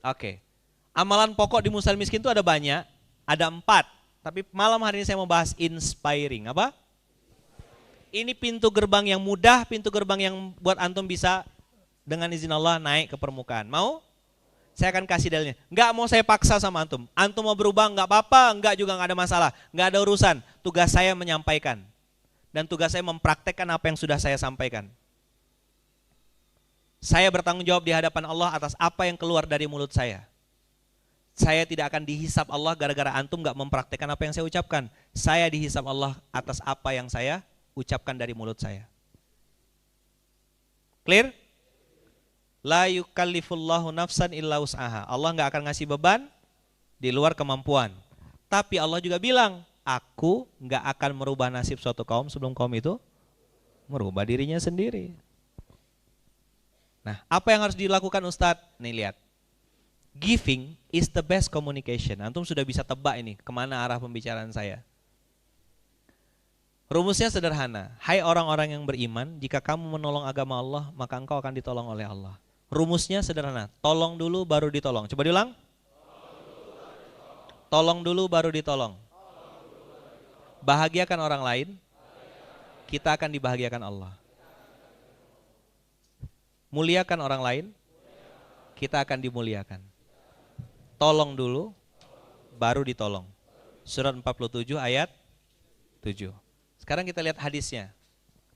Oke. Amalan pokok di Musal Miskin itu ada banyak, ada 4. Tapi malam hari ini saya mau bahas inspiring. Apa? Ini pintu gerbang yang mudah, pintu gerbang yang buat antum bisa dengan izin Allah naik ke permukaan. Mau? Saya akan kasih dalilnya. Enggak mau saya paksa sama antum. Antum mau berubah enggak apa-apa, enggak juga enggak ada masalah. Enggak ada urusan. Tugas saya menyampaikan. Dan tugas saya mempraktekkan apa yang sudah saya sampaikan. Saya bertanggung jawab di hadapan Allah atas apa yang keluar dari mulut saya. Saya tidak akan dihisap Allah gara-gara antum gak mempraktekkan apa yang saya ucapkan. Saya dihisap Allah atas apa yang saya ucapkan dari mulut saya. Clear? La yukallifullahu nafsan illa wus'aha. Allah gak akan ngasih beban di luar kemampuan. Tapi Allah juga bilang, aku gak akan merubah nasib suatu kaum sebelum kaum itu merubah dirinya sendiri. Nah, apa yang harus dilakukan Ustadz? Nih lihat, giving is the best communication. Antum sudah bisa tebak ini kemana arah pembicaraan saya. Rumusnya sederhana. Hai orang-orang yang beriman, jika kamu menolong agama Allah, maka engkau akan ditolong oleh Allah. Rumusnya sederhana. Tolong dulu baru ditolong. Coba diulang. Tolong dulu baru ditolong. Bahagiakan orang lain, kita akan dibahagiakan Allah. Muliakan orang lain, kita akan dimuliakan. Tolong dulu, baru ditolong. Surat 47 ayat 7. Sekarang kita lihat hadisnya.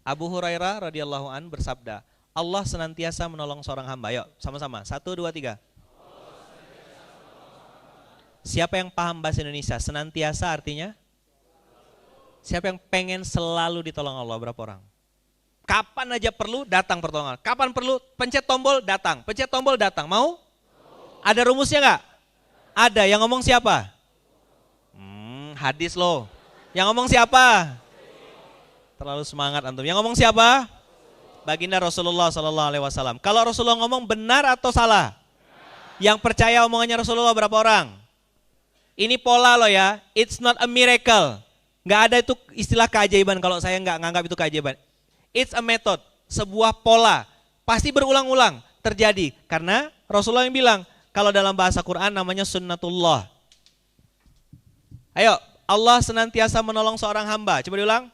Abu Hurairah radhiyallahu an bersabda, Allah senantiasa menolong seorang hamba. Yuk, sama-sama. 1, 2, 3. Siapa yang paham bahasa Indonesia? Senantiasa artinya? Siapa yang pengen selalu ditolong Allah? Berapa orang? Kapan aja perlu, datang pertolongan. Kapan perlu, pencet tombol, datang. Pencet tombol, datang. Mau? Ada rumusnya nggak? Ada. Yang ngomong siapa? Hadis loh. Yang ngomong siapa? Terlalu semangat antum. Yang ngomong siapa? Baginda Rasulullah SAW. Kalau Rasulullah ngomong benar atau salah? Yang percaya omongannya Rasulullah berapa orang? Ini pola loh ya. It's not a miracle. Nggak ada itu istilah keajaiban kalau saya nggak nganggap itu keajaiban. It's a method, sebuah pola. Pasti berulang-ulang terjadi. Karena Rasulullah yang bilang, kalau dalam bahasa Quran namanya sunnatullah. Ayo, Allah senantiasa menolong seorang hamba. Coba diulang.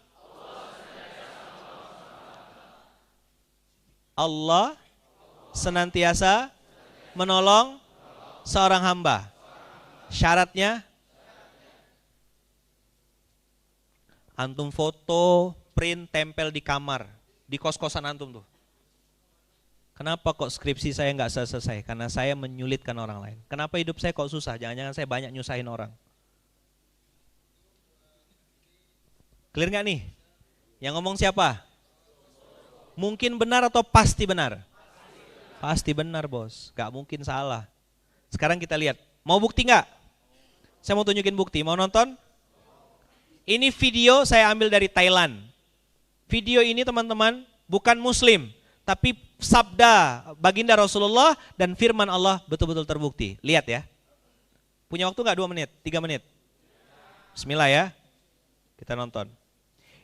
Allah senantiasa menolong seorang hamba. Syaratnya, antum foto, print, tempel di kamar, di kos-kosan antum tuh. Kenapa kok skripsi saya nggak selesai? Karena saya menyulitkan orang lain. Kenapa hidup saya kok susah? Jangan-jangan saya banyak nyusahin orang. Clear nggak nih? Yang ngomong siapa? Mungkin benar atau pasti benar? Pasti benar bos, nggak mungkin salah. Sekarang kita lihat, mau bukti nggak? Saya mau tunjukin bukti, mau nonton? Ini video saya ambil dari Thailand. Video ini teman-teman bukan muslim, tapi sabda baginda Rasulullah dan firman Allah betul-betul terbukti. Lihat ya. Punya waktu nggak 2 menit, 3 menit? Bismillah ya. Kita nonton.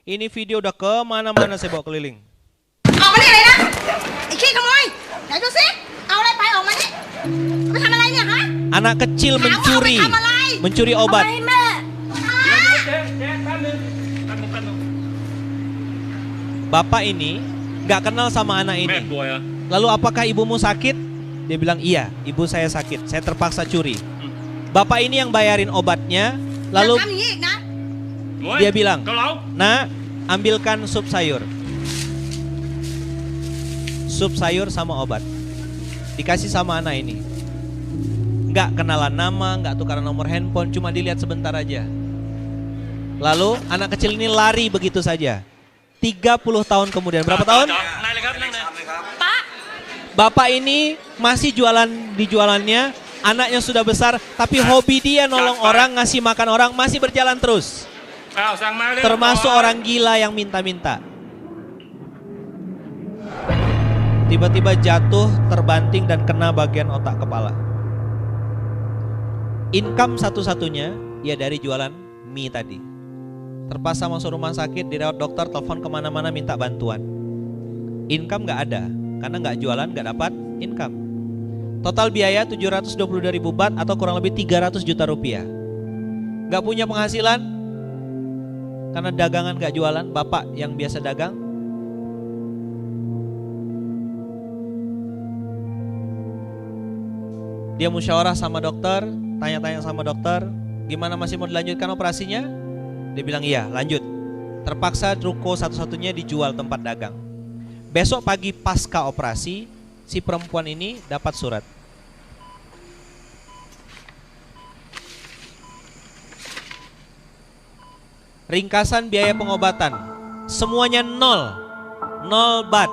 Ini video udah kemana-mana saya bawa keliling. Anak kecil mencuri obat. Bapak ini gak kenal sama anak ini. Lalu apakah ibumu sakit? Dia bilang iya, ibu saya sakit, saya terpaksa curi. Bapak ini yang bayarin obatnya. Lalu dia bilang, nah ambilkan sup sayur. Sup sayur sama obat. Dikasih sama anak ini. Gak kenalan nama, gak tukaran nomor handphone, cuma dilihat sebentar aja. Lalu anak kecil ini lari begitu saja. 30 tahun kemudian, berapa tahun? Pak. Bapak ini masih jualan di jualannya, anaknya sudah besar, tapi hobi dia nolong orang, ngasih makan orang, masih berjalan terus. Termasuk orang gila yang minta-minta. Tiba-tiba jatuh, terbanting dan kena bagian otak kepala. Income satu-satunya, ya dari jualan mie tadi. Terpaksa masuk rumah sakit, dirawat dokter, telepon kemana-mana minta bantuan. Income gak ada, karena gak jualan gak dapat income. Total biaya 722.000 baht atau kurang lebih 300 juta rupiah. Gak punya penghasilan karena dagangan gak jualan, bapak yang biasa dagang. Dia musyawarah sama dokter, tanya-tanya sama dokter, gimana masih mau dilanjutkan operasinya? Dia bilang iya, lanjut. Terpaksa ruko satu-satunya dijual tempat dagang. Besok pagi pasca operasi, si perempuan ini dapat surat. Ringkasan biaya pengobatan, semuanya nol baht.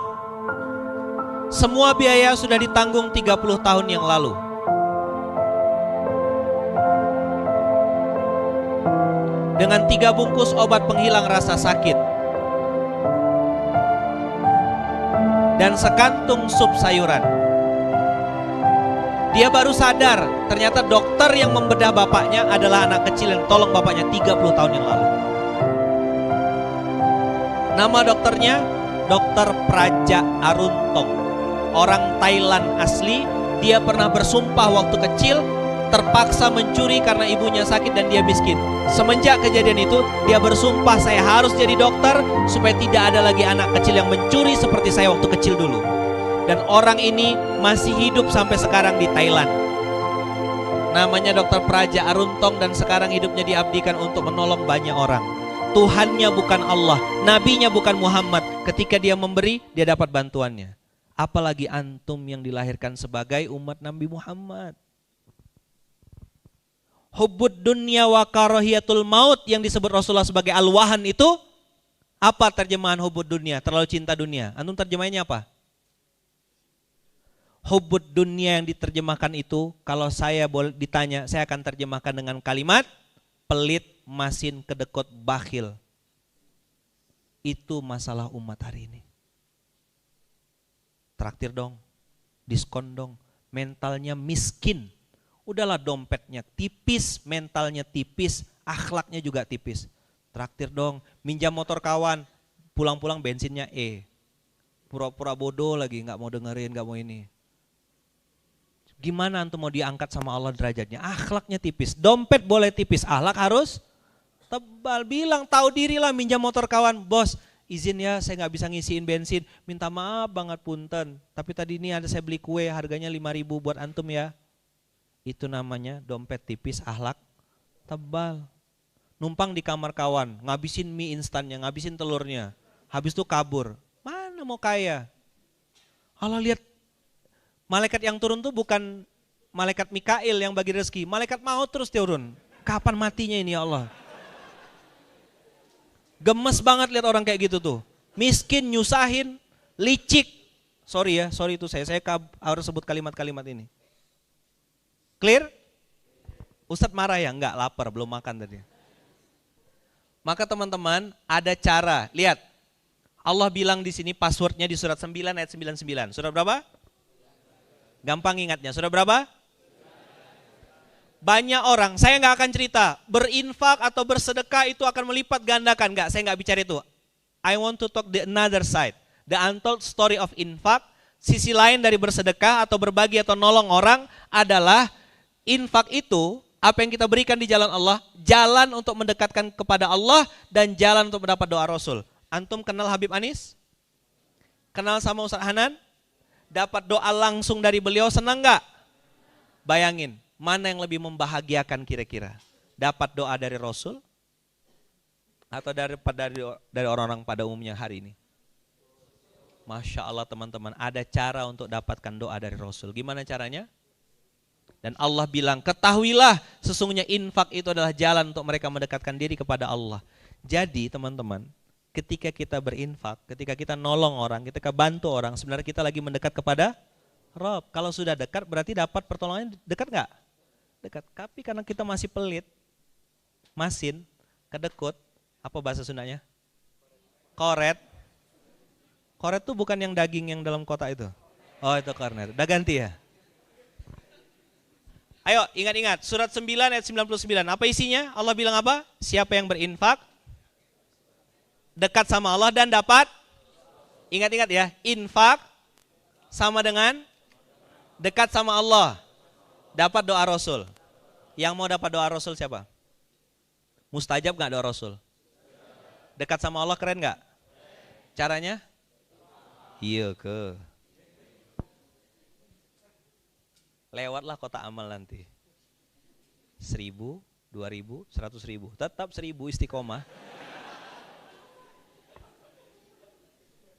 Semua biaya sudah ditanggung 30 tahun yang lalu. Dengan 3 bungkus obat penghilang rasa sakit dan sekantung sup sayuran. Dia baru sadar ternyata dokter yang membedah bapaknya adalah anak kecil yang tolong bapaknya 30 tahun yang lalu. Nama dokternya Dr. Praja Aruntong, orang Thailand asli. Dia pernah bersumpah waktu kecil terpaksa mencuri karena ibunya sakit dan dia miskin. Semenjak kejadian itu dia bersumpah, saya harus jadi dokter supaya tidak ada lagi anak kecil yang mencuri seperti saya waktu kecil dulu. Dan orang ini masih hidup sampai sekarang di Thailand. Namanya Dr. Praja Aruntong dan sekarang hidupnya diabdikan untuk menolong banyak orang. Tuhannya bukan Allah, nabinya bukan Muhammad. Ketika dia memberi, dia dapat bantuannya. Apalagi antum yang dilahirkan sebagai umat Nabi Muhammad. Hubbud dunya wa karahiyatul maut yang disebut Rasulullah sebagai al-wahan itu, apa terjemahan hubbud dunya? Terlalu cinta dunia. Antum terjemahannya apa? Hubbud dunya yang diterjemahkan itu, kalau saya boleh ditanya, saya akan terjemahkan dengan kalimat pelit, masin, kedekut, bakhil. Itu masalah umat hari ini. Traktir dong, diskon dong, mentalnya miskin. Udahlah dompetnya tipis, mentalnya tipis, akhlaknya juga tipis. Traktir dong, minjam motor kawan, pulang-pulang bensinnya pura-pura bodoh lagi, gak mau dengerin, gak mau ini. Gimana antum mau diangkat sama Allah derajatnya? Akhlaknya tipis, dompet boleh tipis, akhlak harus tebal. Bilang tahu diri lah, minjam motor kawan, bos izin ya saya gak bisa ngisiin bensin, minta maaf banget punten. Tapi tadi ini ada saya beli kue harganya 5.000 buat antum ya. Itu namanya dompet tipis, akhlak tebal. Numpang di kamar kawan, ngabisin mie instannya, ngabisin telurnya. Habis itu kabur. Mana mau kaya? Allah lihat, malaikat yang turun tuh bukan malaikat Mikail yang bagi rezeki. Malaikat maut terus turun. Kapan matinya ini ya Allah? Gemes banget lihat orang kayak gitu tuh. Miskin, nyusahin, licik. Sorry itu saya harus sebut kalimat-kalimat ini. Clear? Ustadz marah ya? Enggak, lapar, belum makan tadi. Maka teman-teman ada cara. Lihat, Allah bilang di sini passwordnya di surat 9 ayat 99. Surat berapa? Gampang ingatnya. Surat berapa? Banyak orang, saya nggak akan cerita berinfak atau bersedekah itu akan melipat gandakan. Enggak, saya nggak bicara itu. I want to talk the another side, the untold story of infak. Sisi lain dari bersedekah atau berbagi atau nolong orang adalah infak itu, apa yang kita berikan di jalan Allah, jalan untuk mendekatkan kepada Allah dan jalan untuk mendapat doa Rasul. Antum kenal Habib Anis? Kenal sama Ustaz Hanan? Dapat doa langsung dari beliau, senang gak? Bayangin, mana yang lebih membahagiakan kira-kira? Dapat doa dari Rasul? Atau dari orang-orang pada umumnya hari ini? Masya Allah teman-teman, ada cara untuk dapatkan doa dari Rasul. Gimana caranya? Dan Allah bilang, ketahuilah sesungguhnya infak itu adalah jalan untuk mereka mendekatkan diri kepada Allah. Jadi teman-teman, ketika kita berinfak, ketika kita nolong orang, ketika bantu orang, sebenarnya kita lagi mendekat kepada Rob. Kalau sudah dekat berarti dapat pertolongan. Dekat gak? Dekat. Tapi karena kita masih pelit, masin, kedekut, apa bahasa Sundanya? Koret. Koret itu bukan yang daging yang dalam kotak itu. Oh itu kornet. Udah ganti ya? Ayo ingat-ingat, surat 9 ayat 99. Apa isinya? Allah bilang apa? Siapa yang berinfak, dekat sama Allah dan dapat, ingat-ingat ya, infak sama dengan Dekat sama Allah. Dapat doa Rasul. Yang mau dapat doa Rasul siapa? Mustajab gak doa Rasul? Dekat sama Allah keren gak? Caranya? Iya ke. Lewatlah kotak amal nanti. 1.000, 2.000, 100.000. Tetap 1.000 istiqomah.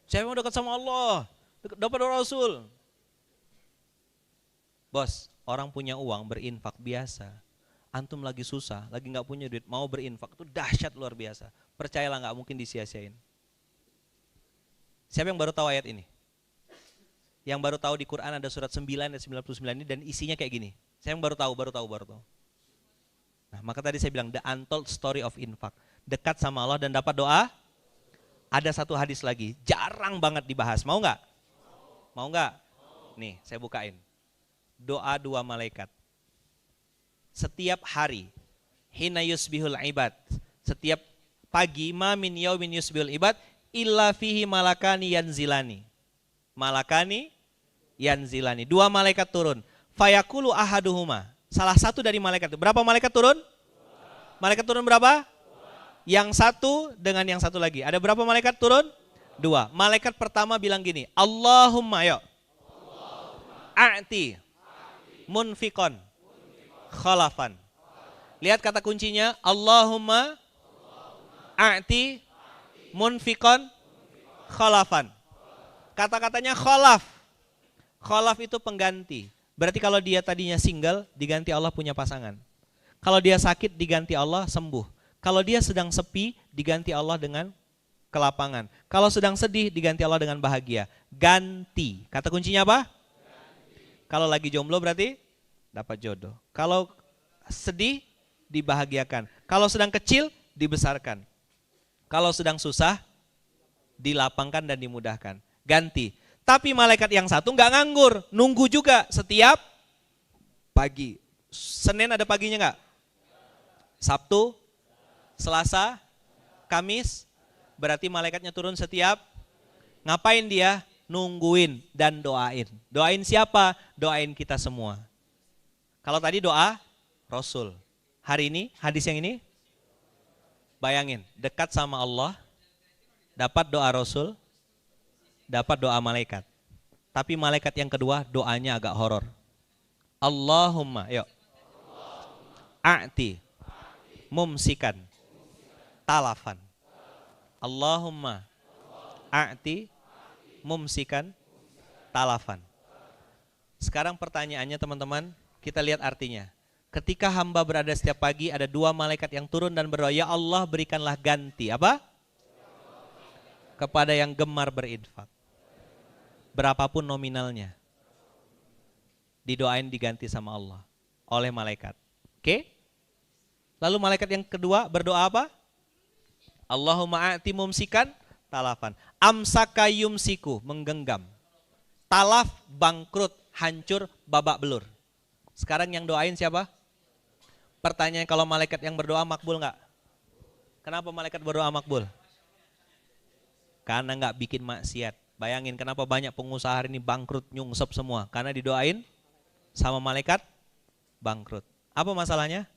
Saya mau dekat sama Allah. Dapat doa Rasul. Bos, orang punya uang berinfak biasa. Antum lagi susah, lagi gak punya duit, mau berinfak itu dahsyat luar biasa. Percayalah gak mungkin disia-siain. Siapa yang baru tahu ayat ini? Yang baru tahu di Quran ada surat 9 ayat 99 ini dan isinya kayak gini. Saya yang baru tahu. Nah, maka tadi saya bilang the untold story of infak. Dekat sama Allah dan dapat doa. Ada satu hadis lagi, jarang banget dibahas. Mau nggak? Mau nggak? Nih, saya bukain. Doa 2 malaikat. Setiap hari, hina yusbihul ibad. Setiap pagi, ma min yaumin yusbihul ibad illa fihi malakani yanzilani. Malakani yanzilani. 2 malaikat turun. Fayaqulu ahaduhuma. Salah satu dari malaikat. Berapa malaikat turun? Malaikat turun berapa? Yang satu dengan yang satu lagi. Ada berapa malaikat turun? 2. Malaikat pertama bilang gini, Allahumma yuk. A'ti munfikon khalafan. Lihat kata kuncinya, Allahumma a'ti munfikon khalafan. Kata-katanya khalaf. Khalaf itu pengganti. Berarti kalau dia tadinya single, diganti Allah punya pasangan. Kalau dia sakit, diganti Allah sembuh. Kalau dia sedang sepi, diganti Allah dengan kelapangan. Kalau sedang sedih, diganti Allah dengan bahagia. Ganti. Kata kuncinya apa? Ganti. Kalau lagi jomblo berarti dapat jodoh. Kalau sedih, dibahagiakan. Kalau sedang kecil, dibesarkan. Kalau sedang susah, dilapangkan dan dimudahkan. Ganti. Tapi malaikat yang satu nggak nganggur, nunggu juga setiap pagi. Senin ada paginya nggak? Sabtu, Selasa, Kamis, berarti malaikatnya turun setiap. Ngapain dia? Nungguin dan doain. Doain siapa? Doain kita semua. Kalau tadi doa Rasul. Hari ini, hadis yang ini, bayangin, dekat sama Allah, dapat doa Rasul, dapat doa malaikat. Tapi malaikat yang kedua doanya agak horor. Allahumma, yuk. A'ti mumsikan talafan. Allahumma a'ti mumsikan talafan. Sekarang pertanyaannya teman-teman, kita lihat artinya. Ketika hamba berada setiap pagi, ada 2 malaikat yang turun dan berdoa, ya Allah berikanlah ganti. Apa? Kepada yang gemar berinfak. Berapapun nominalnya. Didoain diganti sama Allah. Oleh malaikat. Oke? Lalu malaikat yang kedua berdoa apa? Allahumma a'ti mumsikan talafan. Amsaka yumsiku, menggenggam. Talaf, bangkrut, hancur, babak belur. Sekarang yang doain siapa? Pertanyaan, kalau malaikat yang berdoa makbul enggak? Kenapa malaikat berdoa makbul? Karena enggak bikin maksiat. Bayangin kenapa banyak pengusaha hari ini bangkrut, nyungsep semua. Karena didoain sama malaikat bangkrut. Apa masalahnya?